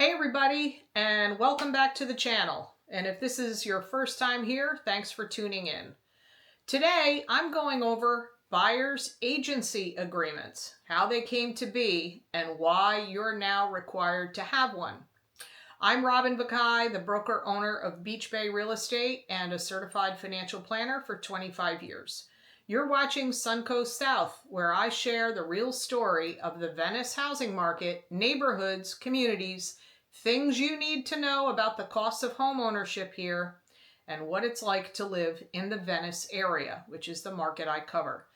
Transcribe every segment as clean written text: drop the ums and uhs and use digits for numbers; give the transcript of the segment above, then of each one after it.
Hey everybody, and welcome back to the channel. And if this is your first time here, thanks for tuning in. Today, I'm going over buyer's agency agreements, how they came to be, and why you're now required to have one. I'm Robin Vakai, the broker owner of Beach Bay Real Estate and a certified financial planner for 25 years. You're watching Suncoast South, where I share the real story of the Venice housing market, neighborhoods, communities, things you need to know about the cost of home ownership here, and what it's like to live in the Venice area, which is the market I cover.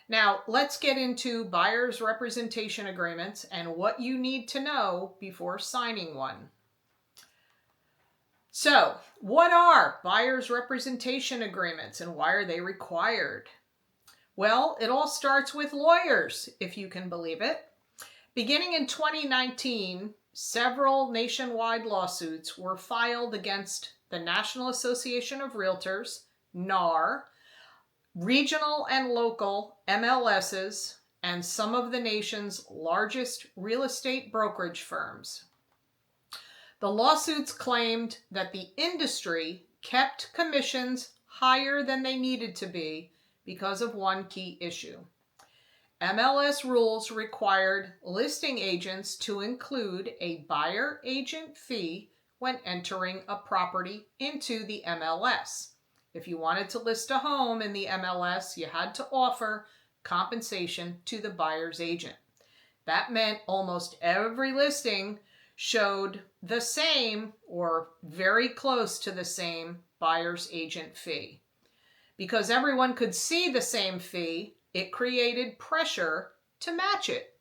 Now, let's get into buyer's representation agreements and what you need to know before signing one. So, what are buyer's representation agreements and why are they required? Well, it all starts with lawyers, if you can believe it. Beginning in 2019, several nationwide lawsuits were filed against the National Association of Realtors, NAR, regional and local MLSs, and some of the nation's largest real estate brokerage firms. The lawsuits claimed that the industry kept commissions higher than they needed to be because of one key issue. MLS rules required listing agents to include a buyer agent fee when entering a property into the MLS. If you wanted to list a home in the MLS, you had to offer compensation to the buyer's agent. That meant almost every listing showed the same or very close to the same buyer's agent fee. Because everyone could see the same fee, it created pressure to match it.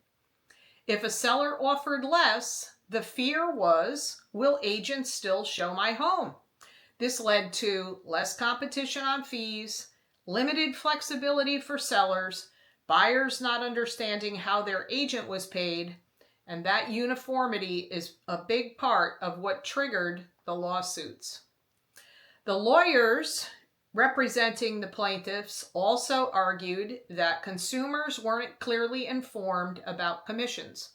If a seller offered less, the fear was, will agents still show my home? This led to less competition on fees, limited flexibility for sellers, buyers not understanding how their agent was paid, and that uniformity is a big part of what triggered the lawsuits. The lawyers representing the plaintiffs also argued that consumers weren't clearly informed about commissions.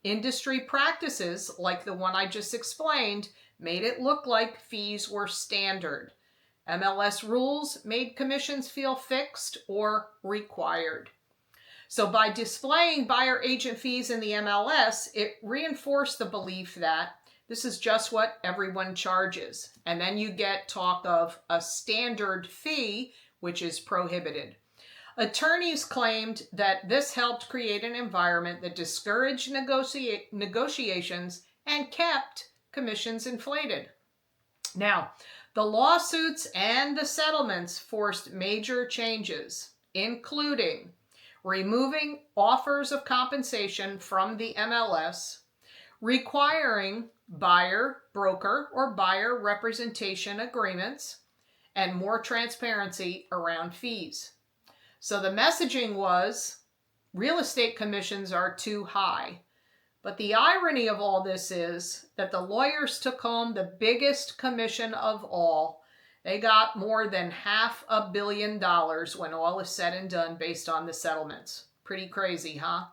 Industry practices, like the one I just explained, made it look like fees were standard. MLS rules made commissions feel fixed or required. So by displaying buyer agent fees in the MLS, it reinforced the belief that this is just what everyone charges. And then you get talk of a standard fee, which is prohibited. Attorneys claimed that this helped create an environment that discouraged negotiations and kept commissions inflated. Now, the lawsuits and the settlements forced major changes, including removing offers of compensation from the MLS, requiring buyer, broker, or buyer representation agreements, and more transparency around fees. So the messaging was, real estate commissions are too high. But the irony of all this is that the lawyers took home the biggest commission of all. They got more than $500 million when all is said and done based on the settlements. Pretty crazy, huh?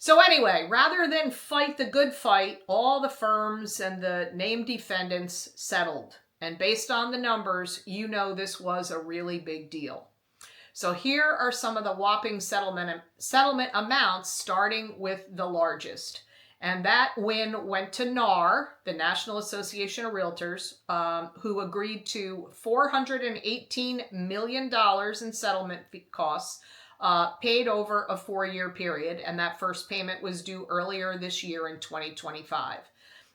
So anyway, rather than fight the good fight, all the firms and the named defendants settled. And based on the numbers, you know this was a really big deal. So here are some of the whopping settlement amounts, starting with the largest. And that win went to NAR, the National Association of Realtors, who agreed to $418 million in settlement costs, paid over a 4-year period, and that first payment was due earlier this year in 2025.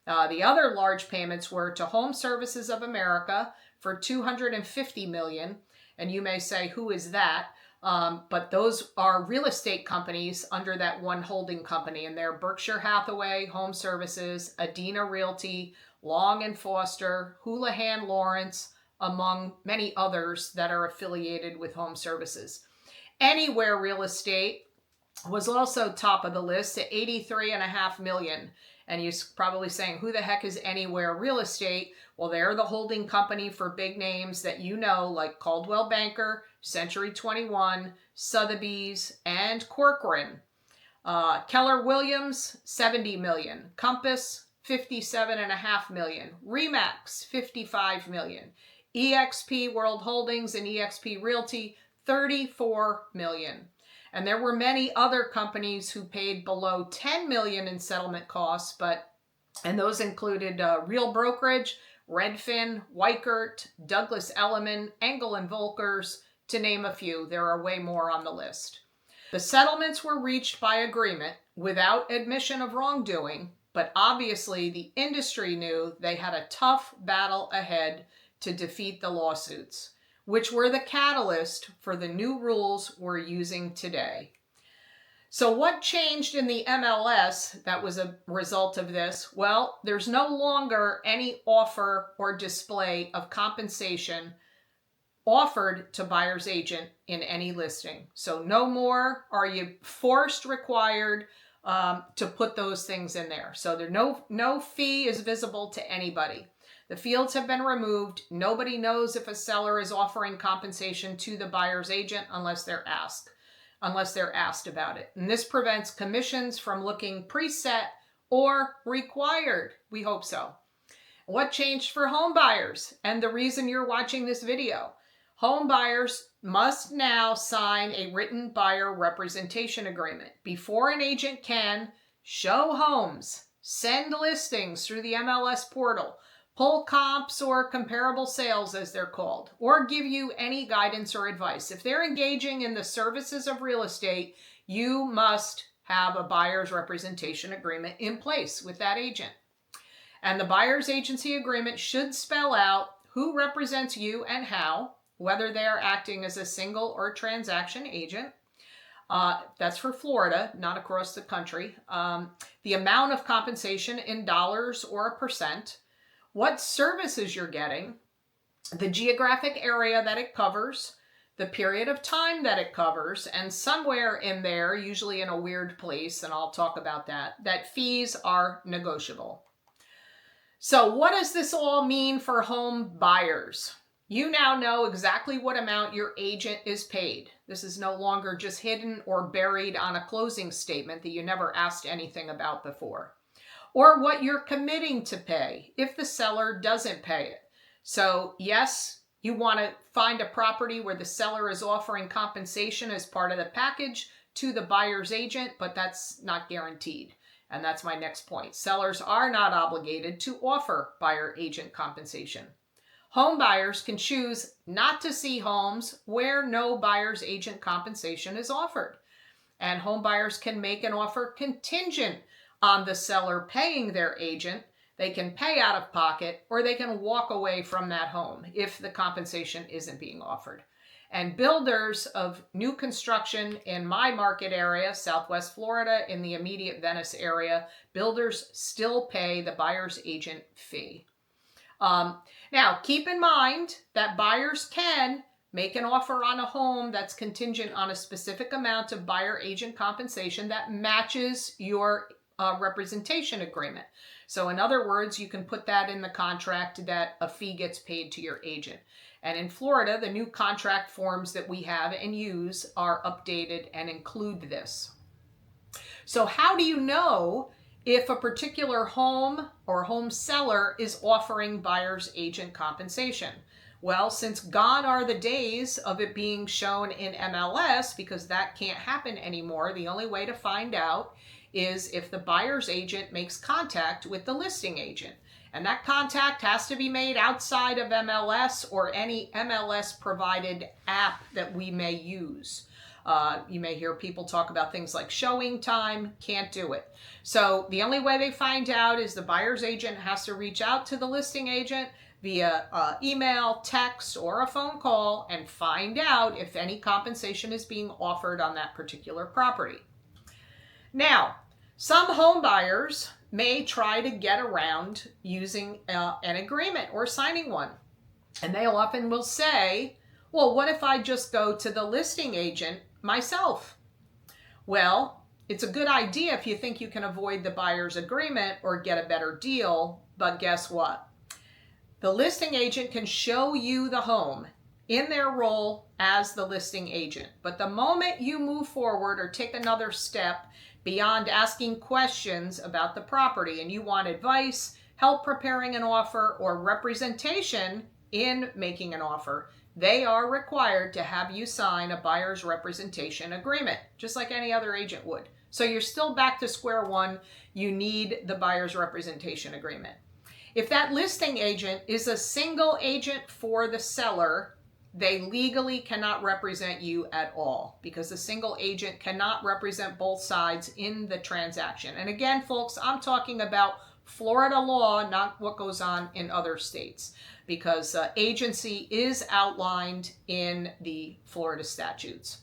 The other large payments were to Home Services of America for $250 million, and you may say, who is that? But those are real estate companies under that one holding company, and they're Berkshire Hathaway, Home Services, Adina Realty, Long & Foster, Houlihan Lawrence, among many others that are affiliated with Home Services. Anywhere Real Estate was also top of the list at $83.5 million. And you're probably saying, who the heck is Anywhere Real Estate? Well, they're the holding company for big names that you know, like Coldwell Banker, Century 21, Sotheby's, and Corcoran. Keller Williams, $70 million. Compass, $57.5 million. Remax, $55 million. EXP World Holdings and EXP Realty, $34 million. And there were many other companies who paid below $10 million in settlement costs, and those included Real Brokerage, Redfin, Weichert, Douglas Elliman, Engel and Volkers, to name a few. There are way more on the list. The settlements were reached by agreement without admission of wrongdoing, but obviously the industry knew they had a tough battle ahead to defeat the lawsuits, which were the catalyst for the new rules we're using today. So what changed in the MLS that was a result of this? Well, there's no longer any offer or display of compensation offered to buyer's agent in any listing. So no more are you required to put those things in there. So no fee is visible to anybody. The fields have been removed. Nobody knows if a seller is offering compensation to the buyer's agent unless they're asked about it. And this prevents commissions from looking preset or required. We hope so. What changed for home buyers? And the reason you're watching this video. Home buyers must now sign a written buyer representation agreement before an agent can show homes, send listings through the MLS portal, pull comps or comparable sales as they're called, or give you any guidance or advice. If they're engaging in the services of real estate, you must have a buyer's representation agreement in place with that agent. And the buyer's agency agreement should spell out who represents you and how, whether they are acting as a single or transaction agent. That's for Florida, not across the country. The amount of compensation in dollars or a percent, what services you're getting, the geographic area that it covers, the period of time that it covers, and somewhere in there, usually in a weird place, and I'll talk about that fees are negotiable. So what does this all mean for home buyers? You now know exactly what amount your agent is paid. This is no longer just hidden or buried on a closing statement that you never asked anything about before. Or what you're committing to pay if the seller doesn't pay it. So yes, you want to find a property where the seller is offering compensation as part of the package to the buyer's agent, but that's not guaranteed. And that's my next point. Sellers are not obligated to offer buyer agent compensation. Home buyers can choose not to see homes where no buyer's agent compensation is offered. And home buyers can make an offer contingent on the seller paying their agent. They can pay out of pocket or they can walk away from that home if the compensation isn't being offered. And builders of new construction in my market area, Southwest Florida, in the immediate Venice area, builders still pay the buyer's agent fee. Now, keep in mind that buyers can make an offer on a home that's contingent on a specific amount of buyer agent compensation that matches your representation agreement. So in other words, you can put that in the contract that a fee gets paid to your agent. And in Florida, the new contract forms that we have and use are updated and include this. So how do you know if a particular home or home seller is offering buyer's agent compensation? Well, since gone are the days of it being shown in MLS, because that can't happen anymore, the only way to find out is if the buyer's agent makes contact with the listing agent. And that contact has to be made outside of MLS or any MLS provided app that we may use. You may hear people talk about things like showing time, can't do it. So the only way they find out is the buyer's agent has to reach out to the listing agent via email, text, or a phone call and find out if any compensation is being offered on that particular property. Now, some home buyers may try to get around using an agreement or signing one. And they often will say, well, what if I just go to the listing agent myself? Well, it's a good idea if you think you can avoid the buyer's agreement or get a better deal, but guess what? The listing agent can show you the home in their role as the listing agent. But the moment you move forward or take another step beyond asking questions about the property and you want advice, help preparing an offer, or representation in making an offer, they are required to have you sign a buyer's representation agreement, just like any other agent would. So you're still back to square one. You need the buyer's representation agreement. If that listing agent is a single agent for the seller, they legally cannot represent you at all because the single agent cannot represent both sides in the transaction. And again, folks, I'm talking about Florida law, not what goes on in other states, because agency is outlined in the Florida statutes.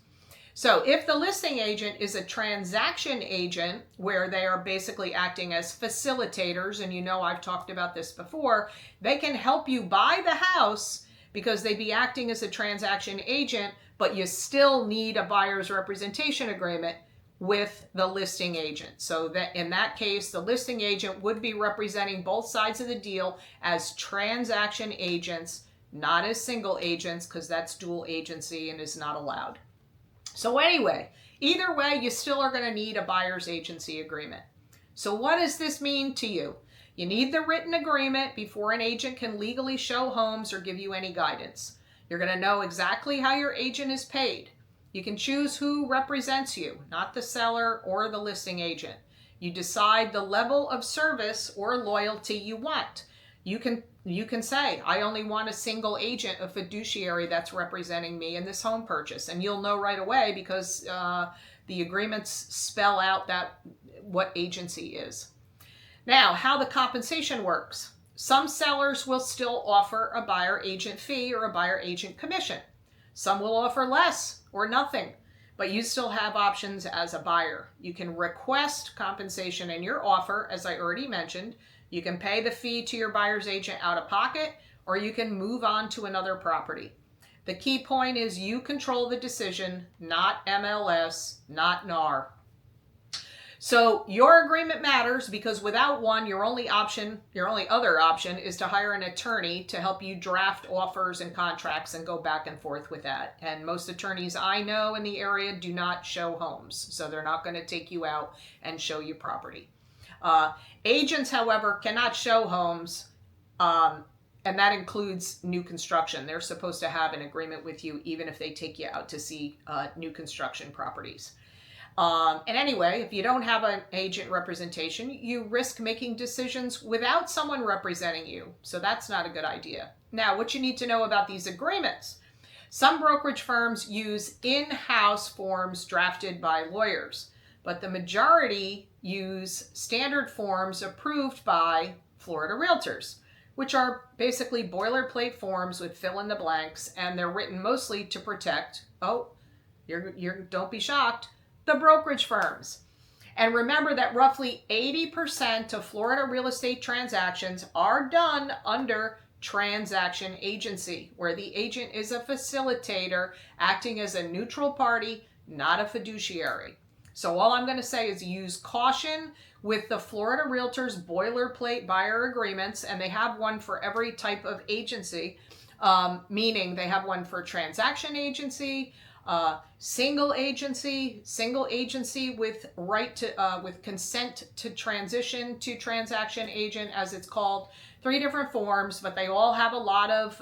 So if the listing agent is a transaction agent where they are basically acting as facilitators, and you know I've talked about this before, they can help you buy the house because they'd be acting as a transaction agent, but you still need a buyer's representation agreement with the listing agent. So that in that case, the listing agent would be representing both sides of the deal as transaction agents, not as single agents, because that's dual agency and is not allowed. So anyway, either way, you still are going to need a buyer's agency agreement. So what does this mean to you? You need the written agreement before an agent can legally show homes or give you any guidance. You're going to know exactly how your agent is paid. You can choose who represents you, not the seller or the listing agent. You decide the level of service or loyalty you want. You can say, I only want a single agent, a fiduciary that's representing me in this home purchase. And you'll know right away because the agreements spell out what agency is. Now, how the compensation works. Some sellers will still offer a buyer agent fee or a buyer agent commission. Some will offer less or nothing, but you still have options as a buyer. You can request compensation in your offer, as I already mentioned. You can pay the fee to your buyer's agent out of pocket, or you can move on to another property. The key point is you control the decision, not MLS, not NAR. So your agreement matters because without one, your only other option is to hire an attorney to help you draft offers and contracts and go back and forth with that. And most attorneys I know in the area do not show homes, so they're not going to take you out and show you property. Agents, however, cannot show homes, and that includes new construction. They're supposed to have an agreement with you even if they take you out to see new construction properties. And anyway, if you don't have an agent representation, you risk making decisions without someone representing you. So that's not a good idea. Now, what you need to know about these agreements. Some brokerage firms use in-house forms drafted by lawyers, but the majority use standard forms approved by Florida realtors, which are basically boilerplate forms with fill in the blanks, and they're written mostly to protect, don't be shocked, the brokerage firms. And remember that roughly 80% of Florida real estate transactions are done under transaction agency, where the agent is a facilitator acting as a neutral party, not a fiduciary. So all I'm going to say is use caution with the Florida Realtors boilerplate buyer agreements, and they have one for every type of agency, meaning they have one for transaction agency, single agency with right to with consent to transition to transaction agent, as it's called. 3 different forms, but they all have a lot of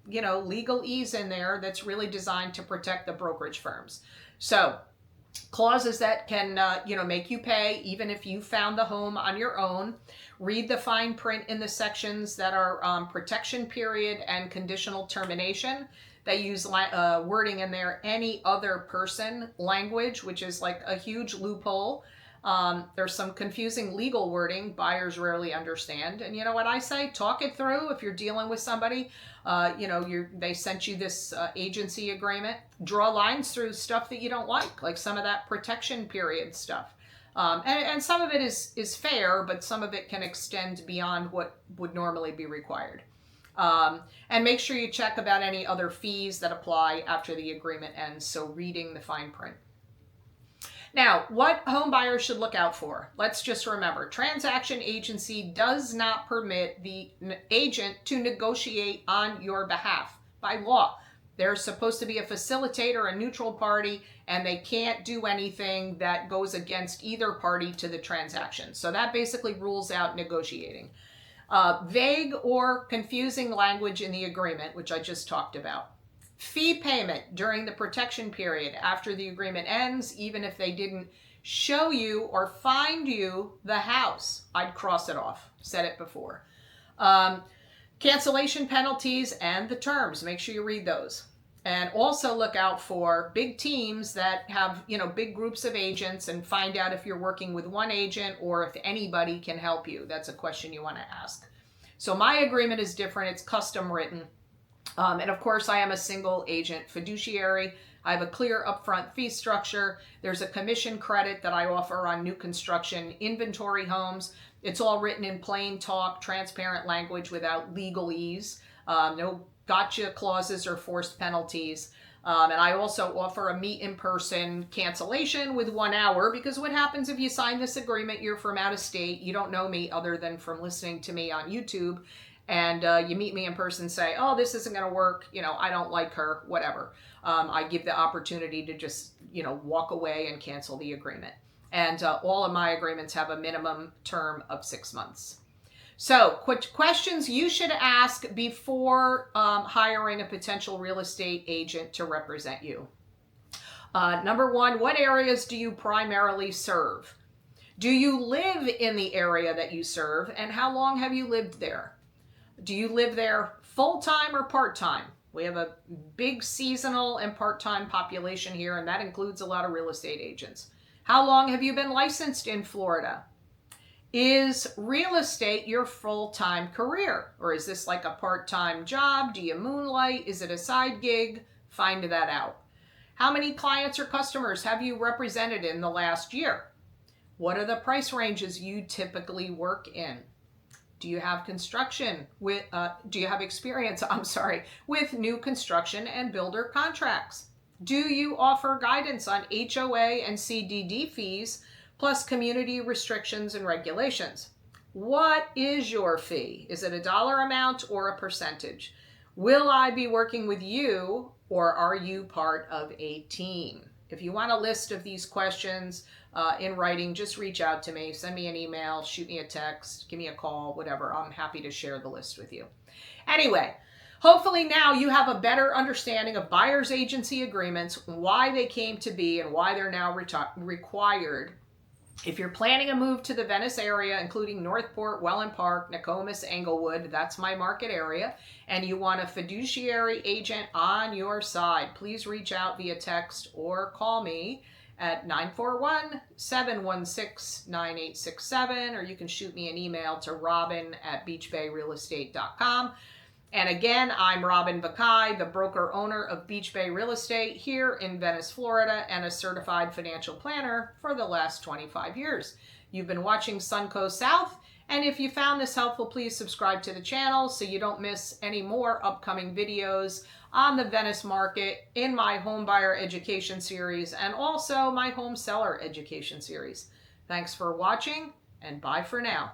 legalese in there that's really designed to protect the brokerage firms. So clauses that can make you pay even if you found the home on your own. Read the fine print in the sections that are protection period and conditional termination. They use wording in there, any other person language, which is like a huge loophole. There's some confusing legal wording buyers rarely understand. And you know what I say? Talk it through. If you're dealing with somebody, they sent you this agency agreement. Draw lines through stuff that you don't like some of that protection period stuff. And some of it is fair, but some of it can extend beyond what would normally be required. And make sure you check about any other fees that apply after the agreement ends. So reading the fine print. Now, what home buyers should look out for? Let's just remember, transaction agency does not permit the agent to negotiate on your behalf by law. They're supposed to be a facilitator, a neutral party, and they can't do anything that goes against either party to the transaction. So that basically rules out negotiating. Vague or confusing language in the agreement, which I just talked about. Fee payment during the protection period after the agreement ends, even if they didn't show you or find you the house. I'd cross it off. Said it before. Cancellation penalties and the terms. Make sure you read those. And also look out for big teams that have, big groups of agents, and find out if you're working with one agent or if anybody can help you. That's a question you want to ask. So my agreement is different. It's custom written. And of course, I am a single agent fiduciary. I have a clear upfront fee structure. There's a commission credit that I offer on new construction inventory homes. It's all written in plain talk, transparent language without legalese. No gotcha clauses or forced penalties. And I also offer a meet in person cancellation with 1 hour, because what happens if you sign this agreement, you're from out of state, you don't know me other than from listening to me on YouTube, and you meet me in person and say, oh, this isn't going to work, I don't like her, whatever. I give the opportunity to just, walk away and cancel the agreement. And all of my agreements have a minimum term of 6 months. So, questions you should ask before hiring a potential real estate agent to represent you. Number one, what areas do you primarily serve? Do you live in the area that you serve, and how long have you lived there? Do you live there full-time or part-time? We have a big seasonal and part-time population here, and that includes a lot of real estate agents. How long have you been licensed in Florida? Is real estate your full-time career? Or is this like a part-time job? Do you moonlight? Is it a side gig? Find that out. How many clients or customers have you represented in the last year? What are the price ranges you typically work in? Do you have experience with new construction and builder contracts? Do you offer guidance on HOA and CDD fees, plus community restrictions and regulations? What is your fee? Is it a dollar amount or a percentage? Will I be working with you, or are you part of a team? If you want a list of these questions in writing, just reach out to me. Send me an email, shoot me a text, give me a call, whatever. I'm happy to share the list with you. Anyway, hopefully now you have a better understanding of buyer's agency agreements, why they came to be, and why they're now required. If you're planning a move to the Venice area, including Northport, Welland Park, Nokomis, Englewood, that's my market area, and you want a fiduciary agent on your side, please reach out via text or call me at 941-716-9867, or you can shoot me an email to robin@beachbayrealestate.com. And again, I'm Robin Vakai, the broker owner of Beach Bay Real Estate here in Venice, Florida, and a certified financial planner for the last 25 years. You've been watching Suncoast South, and if you found this helpful, please subscribe to the channel so you don't miss any more upcoming videos on the Venice market in my home buyer education series and also my home seller education series. Thanks for watching, and bye for now.